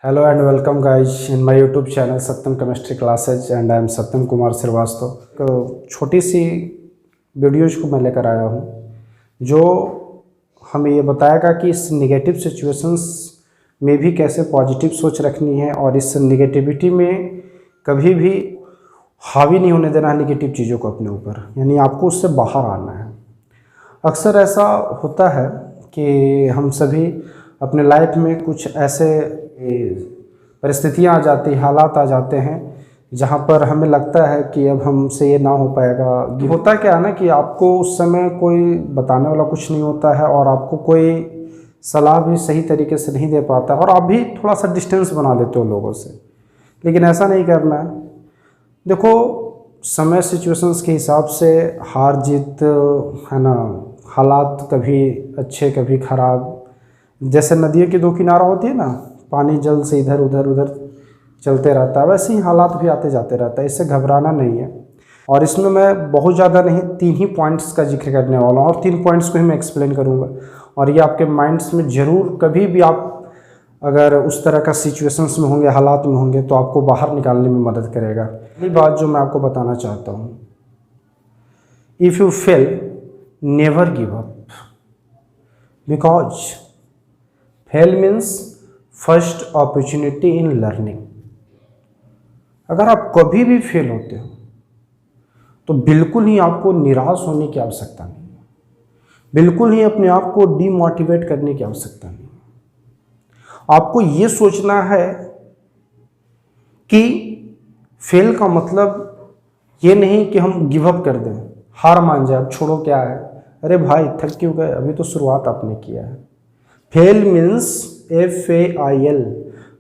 Hello and welcome guys in my YouTube channel Satyam Chemistry Classes and I am Satyam Kumar Srivastava. एक छोटी सी videos को मैं लेकर आया हूँ जो हमें ये बताएगा कि इस नेगेटिव सिचुएशंस में भी कैसे पॉजिटिव सोच रखनी है और इस नेगेटिविटी में कभी भी हावी नहीं होने देना है नेगेटिव चीज़ों को अपने ऊपर, यानी आपको उससे बाहर आना है। अक्सर ऐसा होता है कि हम सभी अपने लाइफ में कुछ ऐसे परिस्थितियां आ जाती, हालात आ जाते हैं जहां पर हमें लगता है कि अब हमसे ये ना हो पाएगा। होता क्या है ना कि आपको उस समय कोई बताने वाला कुछ नहीं होता है और आपको कोई सलाह भी सही तरीके से नहीं दे पाता और आप भी थोड़ा सा डिस्टेंस बना लेते हो लोगों से, लेकिन ऐसा नहीं करना है। देखो, समय सिचुएशंस के हिसाब से हार जीत है ना, हालात कभी अच्छे कभी ख़राब। जैसे नदियों की दो किनारा होती है ना, पानी जल से इधर उधर चलते रहता है, वैसे ही हालात भी आते जाते रहता है, इससे घबराना नहीं है। और इसमें मैं बहुत ज़्यादा नहीं, 3 ही पॉइंट्स का जिक्र करने वाला हूँ और 3 पॉइंट्स को ही मैं एक्सप्लेन करूँगा और ये आपके माइंड्स में ज़रूर, कभी भी आप अगर उस तरह का सिचुएशंस में होंगे, हालात में होंगे, तो आपको बाहर निकालने में मदद करेगा। पहली बात जो मैं आपको बताना चाहता हूँ, if you fail never give up, because fail means first opportunity in learning. अगर आप कभी भी फेल होते हो तो बिल्कुल ही आपको निराश होने की आवश्यकता नहीं है, बिल्कुल ही अपने आप को डीमोटिवेट करने की आवश्यकता नहीं है। आपको ये सोचना है कि फेल का मतलब ये नहीं कि हम गिव अप कर दें, हार मान जाए, अब छोड़ो क्या है, अरे भाई थक क्यों गए, अभी तो शुरुआत आपने किया है। Fail means FAIL,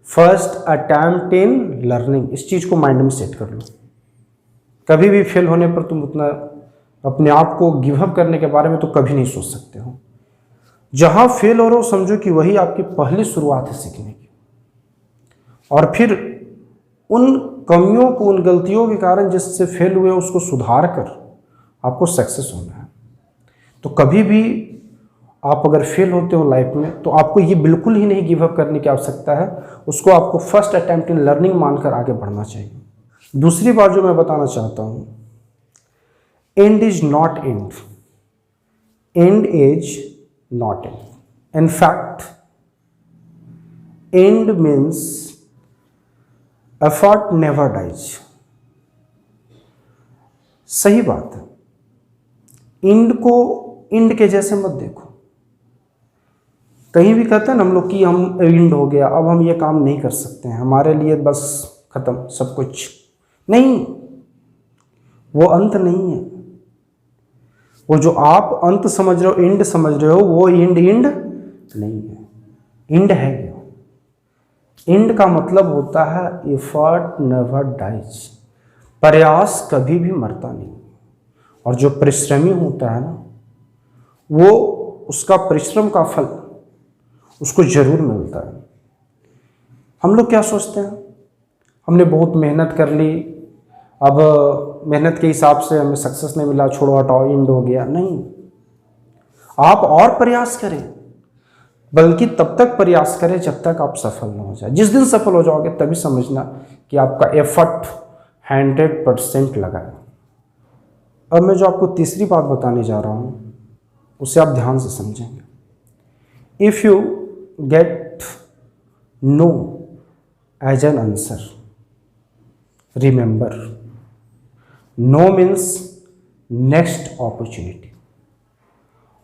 first attempt in learning. इस चीज़ को माइंड में सेट कर लो। कभी भी फेल होने पर तुम उतना अपने आप को गिव अप करने के बारे में तो कभी नहीं सोच सकते हो। जहाँ फेल हो रहे हो समझो कि वही आपकी पहली शुरुआत है सीखने की, और फिर उन कमियों को, उन गलतियों के कारण जिससे फेल हुए उसको सुधार कर आपको सक्सेस होना है। तो कभी भी आप अगर फेल होते हो लाइफ में तो आपको ये बिल्कुल ही नहीं गिव अप करने की आवश्यकता है, उसको आपको फर्स्ट अटेम्प्ट इन लर्निंग मानकर आगे बढ़ना चाहिए। दूसरी बात जो मैं बताना चाहता हूँ, end is not end, end is not end. In fact end means effort never dies. सही बात है, एंड को एंड के जैसे मत देखो। कहीं भी कहते हैं ना हम लोग कि हम एंड हो गया, अब हम ये काम नहीं कर सकते हैं, हमारे लिए बस खत्म सब कुछ। नहीं, वो अंत नहीं है। वो जो आप अंत समझ रहे हो, एंड समझ रहे हो, वो एंड नहीं है, एंड है। एंड का मतलब होता है एफर्ट नेवर डाइज, प्रयास कभी भी मरता नहीं। और जो परिश्रमी होता है ना, वो उसका परिश्रम का फल उसको जरूर मिलता है। हम लोग क्या सोचते हैं, हमने बहुत मेहनत कर ली, अब मेहनत के हिसाब से हमें सक्सेस नहीं मिला, छोड़ो हटाओ, एंड हो गया। नहीं, आप और प्रयास करें, बल्कि तब तक प्रयास करें जब तक आप सफल ना हो जाए। जिस दिन सफल हो जाओगे तभी समझना कि आपका एफर्ट 100% लगा है। अब मैं जो आपको तीसरी बात बताने जा रहा हूँ उसे आप ध्यान से समझेंगे। If you get no as an answer, remember no means next opportunity.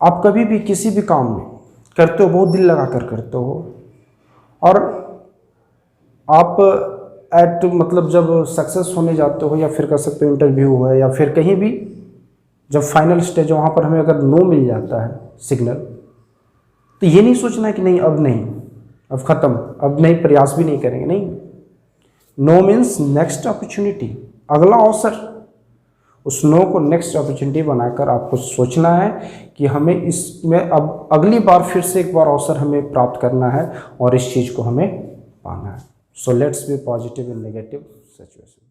आप कभी भी किसी भी काम में करते हो, बहुत दिल लगा कर करते हो, और आप मतलब जब सक्सेस होने जाते हो, या फिर कर सकते हो इंटरव्यू है, या फिर कहीं भी जब फाइनल स्टेज है वहाँ पर हमें अगर नो मिल जाता है सिग्नल, तो ये नहीं सोचना है कि नहीं अब नहीं, अब ख़त्म, अब नहीं, प्रयास भी नहीं करेंगे। नहीं, नो मीन्स नेक्स्ट अपॉर्चुनिटी, अगला अवसर। उस नो को नेक्स्ट अपॉर्चुनिटी बनाकर आपको सोचना है कि हमें इसमें अब अगली बार फिर से एक बार अवसर हमें प्राप्त करना है और इस चीज़ को हमें पाना है। So let's be positive in negative situation.